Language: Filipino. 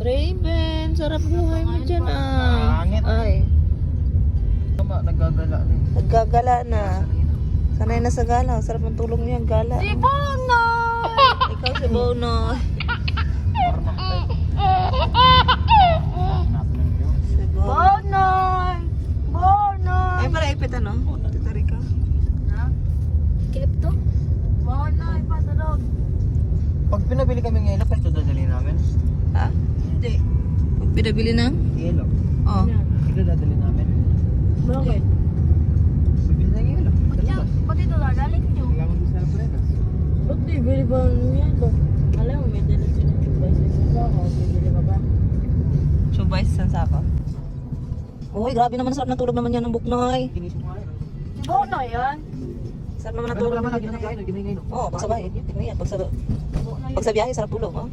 Raven, sarap buhay mo dyan ah. Pangit. Ay, Tama, naggagala na. naggagala na. Sanay na sa gala. Sarap ng tulog niya, gala. Si Bonoy! Ikaw si Bonoy. Si Bonoy! Bonoy! Ay, para ipit ano? Tita Rica. Ha? Kilip to? Bonoy, patulog. Pag pinabili kami ng yelo, pwede dadali namin. Ha? Hindi. Pag pinabili ng? Yelo. Oo. Ito dadali namin. Bakit? Bibili ng yelo. Dalawa. Pati ito dadalhin nyo. Kailangan mo sa Alfredas. Ba't di? Bili ba niya ito? Alam mo, may dala sila yung subay sa isa ko. Bibili ka ba? Subay sa sako? Uy, grabe naman. Sarap na tulog naman yan ng buknoy. Ginisip mo nga yun. Si Bono yan. Sarap naman na Ano tulog naman naman lagi yan. na kain, giningay no? Oo, pagsabay. Tingnan yan. Pag sa biyahe, sarap tulog. Oh.